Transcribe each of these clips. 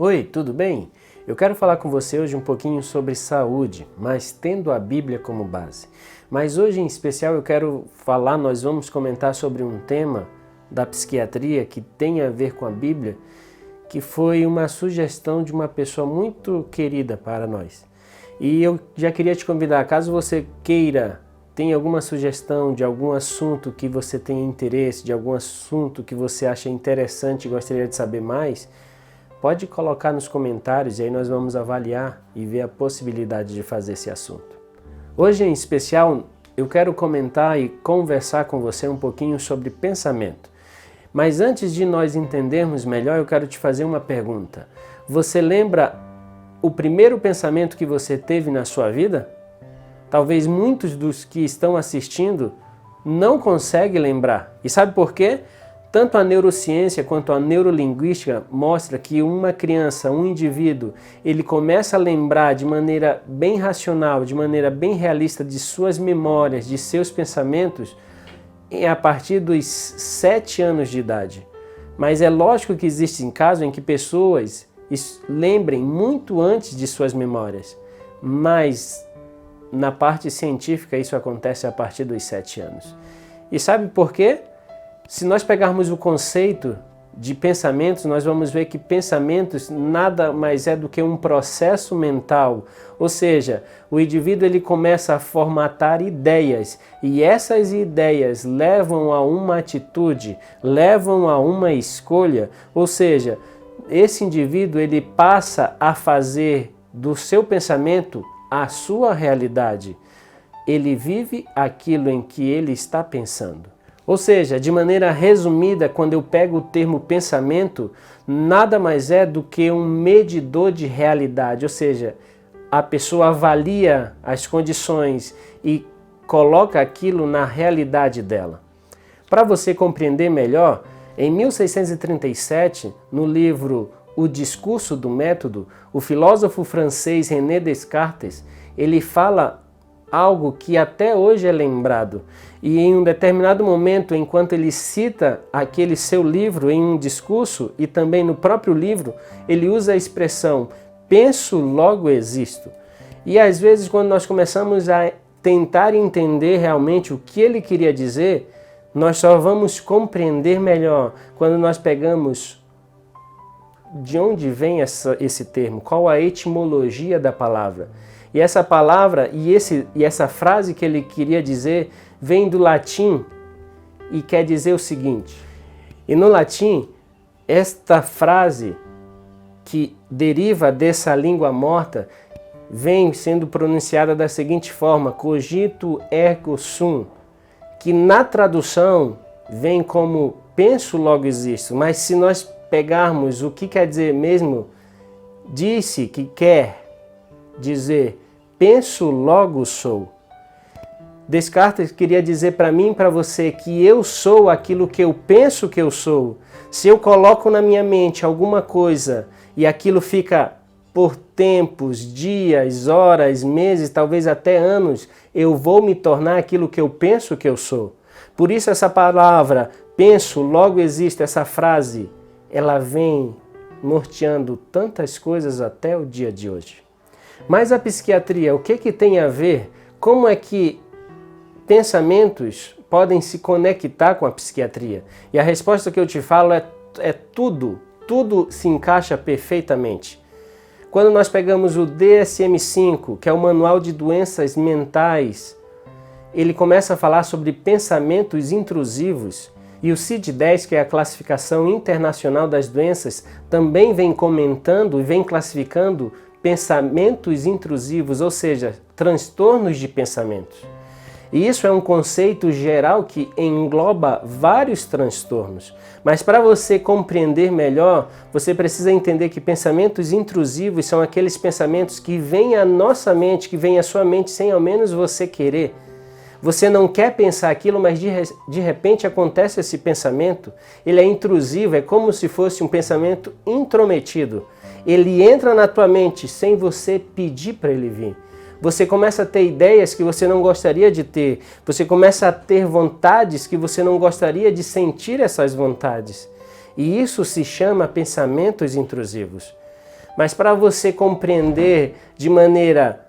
Oi, tudo bem? Eu quero falar com você hoje um pouquinho sobre saúde, mas tendo a Bíblia como base. Mas hoje em especial nós vamos comentar sobre um tema da psiquiatria que tem a ver com a Bíblia, que foi uma sugestão de uma pessoa muito querida para nós. E eu já queria te convidar, caso você tenha alguma sugestão de algum assunto que você tenha interesse, de algum assunto que você acha interessante e gostaria de saber mais, pode colocar nos comentários e aí nós vamos avaliar e ver a possibilidade de fazer esse assunto. Hoje em especial eu quero comentar e conversar com você um pouquinho sobre pensamento. Mas antes de nós entendermos melhor, eu quero te fazer uma pergunta. Você lembra o primeiro pensamento que você teve na sua vida? Talvez muitos dos que estão assistindo não conseguem lembrar. E sabe por quê? Tanto a neurociência quanto a neurolinguística mostra que uma criança, um indivíduo, ele começa a lembrar de maneira bem racional, de maneira bem realista de suas memórias, de seus pensamentos, a partir dos 7 anos de idade. Mas é lógico que existem casos em que pessoas lembrem muito antes de suas memórias, mas na parte científica isso acontece a partir dos 7 anos. E sabe por quê? Se nós pegarmos o conceito de pensamentos, nós vamos ver que pensamentos nada mais é do que um processo mental. Ou seja, o indivíduo ele começa a formatar ideias e essas ideias levam a uma atitude, levam a uma escolha. Ou seja, esse indivíduo ele passa a fazer do seu pensamento a sua realidade. Ele vive aquilo em que ele está pensando. Ou seja, de maneira resumida, quando eu pego o termo pensamento, nada mais é do que um medidor de realidade. Ou seja, a pessoa avalia as condições e coloca aquilo na realidade dela. Para você compreender melhor, em 1637, no livro O Discurso do Método, o filósofo francês René Descartes, ele fala algo que até hoje é lembrado. E em um determinado momento, enquanto ele cita aquele seu livro em um discurso e também no próprio livro, ele usa a expressão penso, logo existo. E às vezes quando nós começamos a tentar entender realmente o que ele queria dizer, nós só vamos compreender melhor quando nós pegamos de onde vem esse termo, qual a etimologia da palavra. E essa palavra e essa frase que ele queria dizer vem do latim e quer dizer o seguinte. E no latim, esta frase que deriva dessa língua morta vem sendo pronunciada da seguinte forma: cogito ergo sum, que na tradução vem como penso, logo existo. Mas se nós pegarmos o que quer dizer mesmo, disse que quer dizer penso, logo sou. Descartes queria dizer para mim e para você que eu sou aquilo que eu penso que eu sou. Se eu coloco na minha mente alguma coisa e aquilo fica por tempos, dias, horas, meses, talvez até anos, eu vou me tornar aquilo que eu penso que eu sou. Por isso essa palavra, penso, logo existo, essa frase, ela vem norteando tantas coisas até o dia de hoje. Mas a psiquiatria, o que tem a ver? Como é que pensamentos podem se conectar com a psiquiatria? E a resposta que eu te falo é tudo se encaixa perfeitamente. Quando nós pegamos o DSM-5, que é o Manual de Doenças Mentais, ele começa a falar sobre pensamentos intrusivos. E o CID-10, que é a Classificação Internacional das Doenças, também vem comentando e vem classificando pensamentos intrusivos, ou seja, transtornos de pensamentos. E isso é um conceito geral que engloba vários transtornos. Mas para você compreender melhor, você precisa entender que pensamentos intrusivos são aqueles pensamentos que vêm à nossa mente, que vêm à sua mente sem ao menos você querer. Você não quer pensar aquilo, mas de repente acontece esse pensamento. Ele é intrusivo, é como se fosse um pensamento intrometido. Ele entra na tua mente sem você pedir para ele vir. Você começa a ter ideias que você não gostaria de ter. Você começa a ter vontades que você não gostaria de sentir essas vontades. E isso se chama pensamentos intrusivos. Mas para você compreender de maneira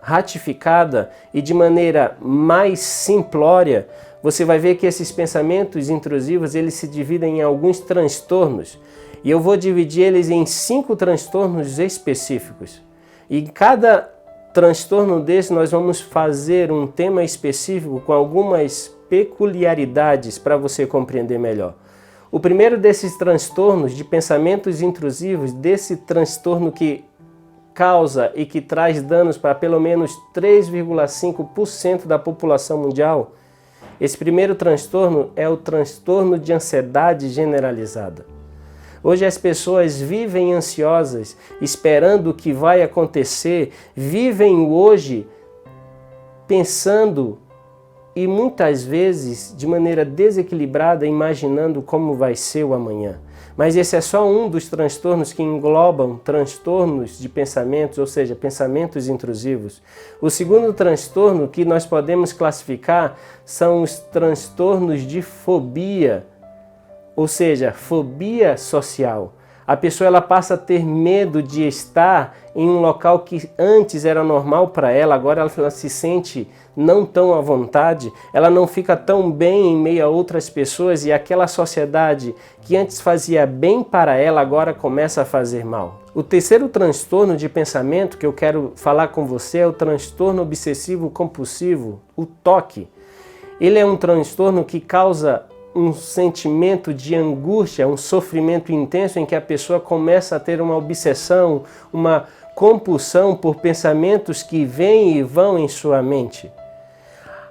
ratificada e de maneira mais simplória, você vai ver que esses pensamentos intrusivos, eles se dividem em alguns transtornos. E eu vou dividir eles em 5 transtornos específicos. E em cada transtorno desse nós vamos fazer um tema específico com algumas peculiaridades para você compreender melhor. O primeiro desses transtornos de pensamentos intrusivos, desse transtorno que causa e que traz danos para pelo menos 3,5% da população mundial, esse primeiro transtorno é o transtorno de ansiedade generalizada. Hoje as pessoas vivem ansiosas, esperando o que vai acontecer, vivem o hoje pensando e muitas vezes de maneira desequilibrada imaginando como vai ser o amanhã. Mas esse é só um dos transtornos que englobam transtornos de pensamentos, ou seja, pensamentos intrusivos. O segundo transtorno que nós podemos classificar são os transtornos de fobia, ou seja, fobia social. A pessoa ela passa a ter medo de estar em um local que antes era normal para ela, agora ela se sente não tão à vontade, ela não fica tão bem em meio a outras pessoas e aquela sociedade que antes fazia bem para ela, agora começa a fazer mal. O terceiro transtorno de pensamento que eu quero falar com você é o transtorno obsessivo compulsivo, o TOC. Ele é um transtorno que causa um sentimento de angústia, um sofrimento intenso em que a pessoa começa a ter uma obsessão, uma compulsão por pensamentos que vêm e vão em sua mente.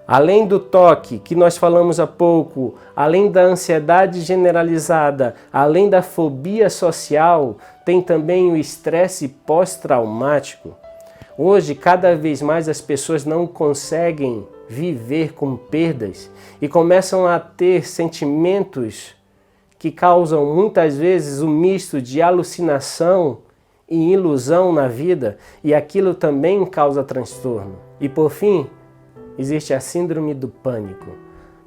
Além do TOC, que nós falamos há pouco, além da ansiedade generalizada, além da fobia social, tem também o estresse pós-traumático. Hoje, cada vez mais as pessoas não conseguem viver com perdas e começam a ter sentimentos que causam muitas vezes um misto de alucinação e ilusão na vida, e aquilo também causa transtorno. E por fim, existe a síndrome do pânico.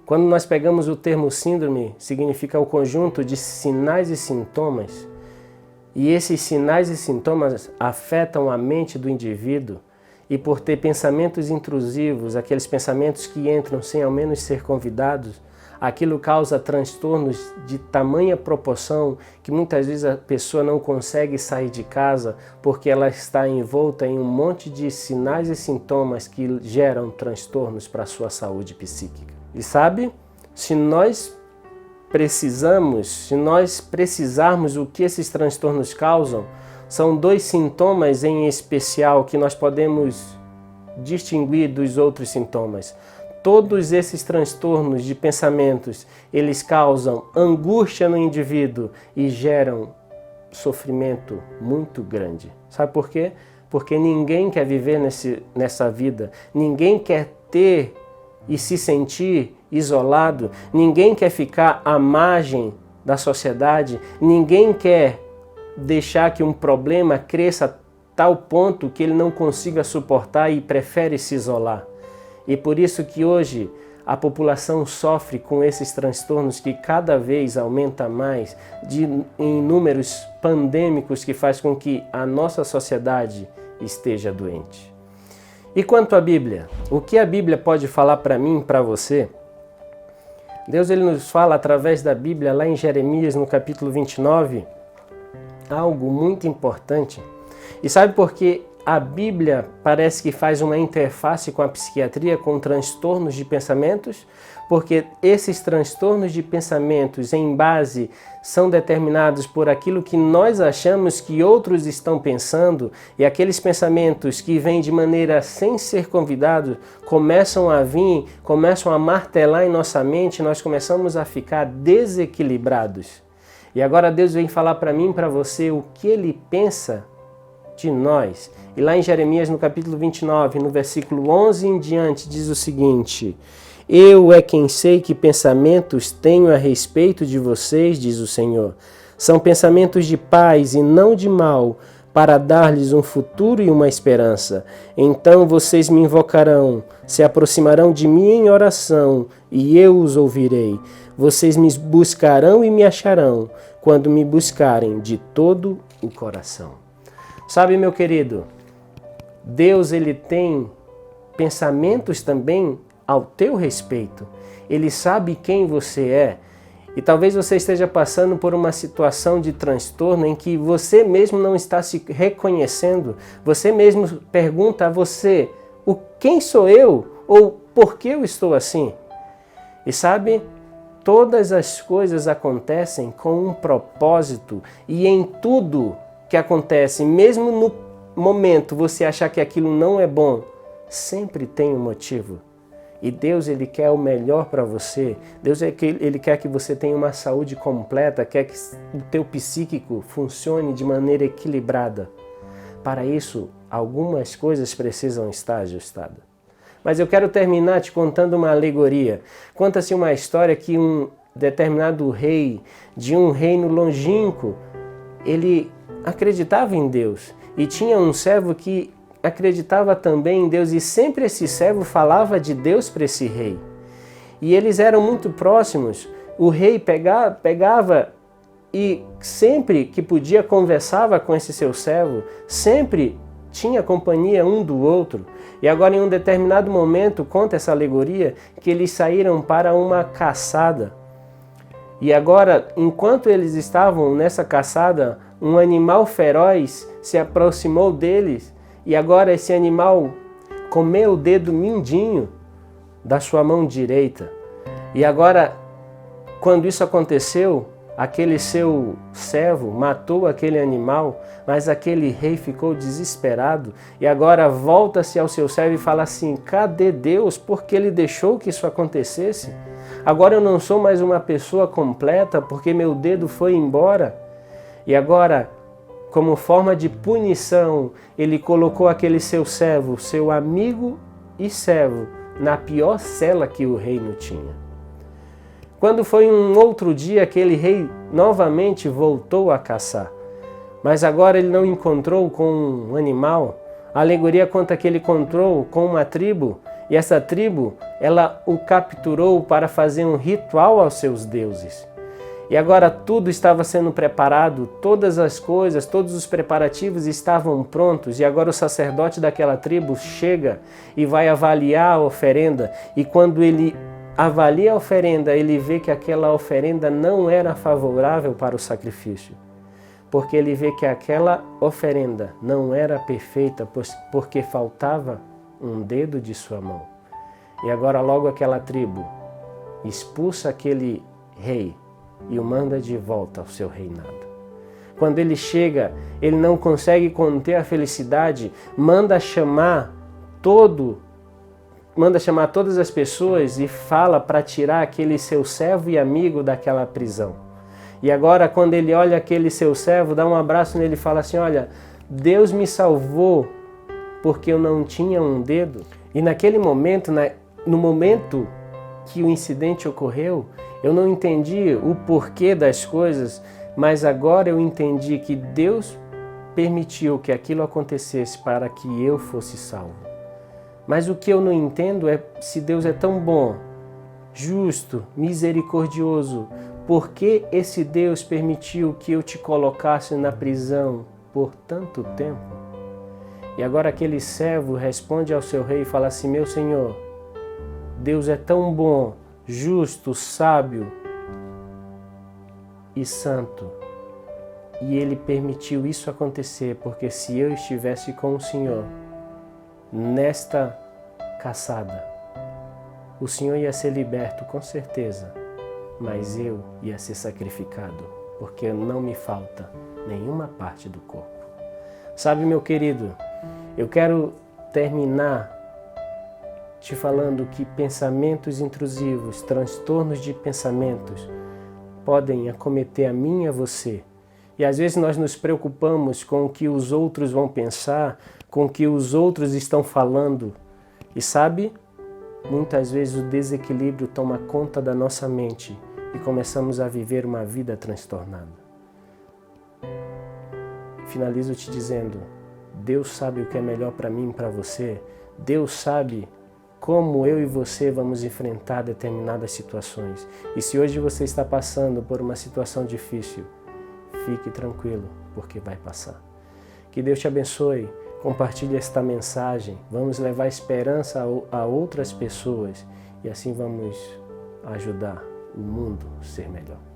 Quando nós pegamos o termo síndrome, significa o conjunto de sinais e sintomas, e esses sinais e sintomas afetam a mente do indivíduo, e por ter pensamentos intrusivos, aqueles pensamentos que entram sem ao menos ser convidados, aquilo causa transtornos de tamanha proporção que muitas vezes a pessoa não consegue sair de casa porque ela está envolta em um monte de sinais e sintomas que geram transtornos para a sua saúde psíquica. E sabe, se nós precisarmos o que esses transtornos causam, são 2 sintomas em especial que nós podemos distinguir dos outros sintomas. Todos esses transtornos de pensamentos, eles causam angústia no indivíduo e geram sofrimento muito grande. Sabe por quê? Porque ninguém quer viver nessa vida, ninguém quer ter e se sentir isolado, ninguém quer ficar à margem da sociedade, ninguém quer deixar que um problema cresça a tal ponto que ele não consiga suportar e prefere se isolar. E por isso que hoje a população sofre com esses transtornos que cada vez aumenta mais, em números pandêmicos que faz com que a nossa sociedade esteja doente. E quanto à Bíblia? O que a Bíblia pode falar para mim e para você? Deus ele nos fala através da Bíblia, lá em Jeremias, no capítulo 29, algo muito importante. E sabe por que a Bíblia parece que faz uma interface com a psiquiatria, com transtornos de pensamentos? Porque esses transtornos de pensamentos em base são determinados por aquilo que nós achamos que outros estão pensando, e aqueles pensamentos que vêm de maneira sem ser convidados começam a vir, começam a martelar em nossa mente, nós começamos a ficar desequilibrados. E agora Deus vem falar para mim e para você o que Ele pensa de nós. E lá em Jeremias, no capítulo 29, no versículo 11 em diante, diz o seguinte: Eu é quem sei que pensamentos tenho a respeito de vocês, diz o Senhor. São pensamentos de paz e não de mal, para dar-lhes um futuro e uma esperança. Então vocês me invocarão, se aproximarão de mim em oração, e eu os ouvirei. Vocês me buscarão e me acharão, quando me buscarem de todo o coração. Sabe, meu querido, Deus ele tem pensamentos também ao teu respeito. Ele sabe quem você é. E talvez você esteja passando por uma situação de transtorno em que você mesmo não está se reconhecendo. Você mesmo pergunta a você, quem sou eu? Ou por que eu estou assim? E sabe, todas as coisas acontecem com um propósito. E em tudo que acontece, mesmo no momento você achar que aquilo não é bom, sempre tem um motivo. E Deus ele quer o melhor para você. Deus ele quer que você tenha uma saúde completa, quer que o teu psíquico funcione de maneira equilibrada. Para isso, algumas coisas precisam estar ajustadas. Mas eu quero terminar te contando uma alegoria. Conta-se uma história que um determinado rei de um reino longínquo, ele acreditava em Deus e tinha um servo que acreditava também em Deus, e sempre esse servo falava de Deus para esse rei. E eles eram muito próximos. O rei pegava e sempre que podia conversava com esse seu servo, sempre tinha companhia um do outro. E agora em um determinado momento, conta essa alegoria, que eles saíram para uma caçada. E agora, enquanto eles estavam nessa caçada, um animal feroz se aproximou deles. E agora esse animal comeu o dedo mindinho da sua mão direita. E agora, quando isso aconteceu, aquele seu servo matou aquele animal, mas aquele rei ficou desesperado. E agora volta-se ao seu servo e fala assim, cadê Deus? Porque ele deixou que isso acontecesse? Agora eu não sou mais uma pessoa completa porque meu dedo foi embora. E agora, como forma de punição, ele colocou aquele seu servo, seu amigo e servo, na pior cela que o reino tinha. Quando foi um outro dia, aquele rei novamente voltou a caçar. Mas agora ele não encontrou com um animal. A alegoria conta que ele encontrou com uma tribo, e essa tribo, ela o capturou para fazer um ritual aos seus deuses. E agora tudo estava sendo preparado, todas as coisas, todos os preparativos estavam prontos. E agora o sacerdote daquela tribo chega e vai avaliar a oferenda. E quando ele avalia a oferenda, ele vê que aquela oferenda não era favorável para o sacrifício. Porque ele vê que aquela oferenda não era perfeita, porque faltava um dedo de sua mão. E agora logo aquela tribo expulsa aquele rei e o manda de volta ao seu reinado. Quando ele chega, ele não consegue conter a felicidade, manda chamar todas as pessoas e fala para tirar aquele seu servo e amigo daquela prisão. E agora quando ele olha aquele seu servo, dá um abraço nele e fala assim, olha, Deus me salvou porque eu não tinha um dedo. E naquele momento, no momento que o incidente ocorreu, eu não entendi o porquê das coisas, mas agora eu entendi que Deus permitiu que aquilo acontecesse para que eu fosse salvo. Mas o que eu não entendo é se Deus é tão bom, justo, misericordioso, por que esse Deus permitiu que eu te colocasse na prisão por tanto tempo? E agora aquele servo responde ao seu rei e fala assim, meu senhor, Deus é tão bom, justo, sábio e santo. E Ele permitiu isso acontecer, porque se eu estivesse com o Senhor nesta caçada, o Senhor ia ser liberto com certeza, mas eu ia ser sacrificado, porque não me falta nenhuma parte do corpo. Sabe, meu querido, eu quero terminar te falando que pensamentos intrusivos, transtornos de pensamentos, podem acometer a mim e a você. E às vezes nós nos preocupamos com o que os outros vão pensar, com o que os outros estão falando. E sabe, muitas vezes o desequilíbrio toma conta da nossa mente e começamos a viver uma vida transtornada. Finalizo te dizendo, Deus sabe o que é melhor para mim e para você. Deus sabe como eu e você vamos enfrentar determinadas situações. E se hoje você está passando por uma situação difícil, fique tranquilo, porque vai passar. Que Deus te abençoe. Compartilhe esta mensagem. Vamos levar esperança a outras pessoas e assim vamos ajudar o mundo a ser melhor.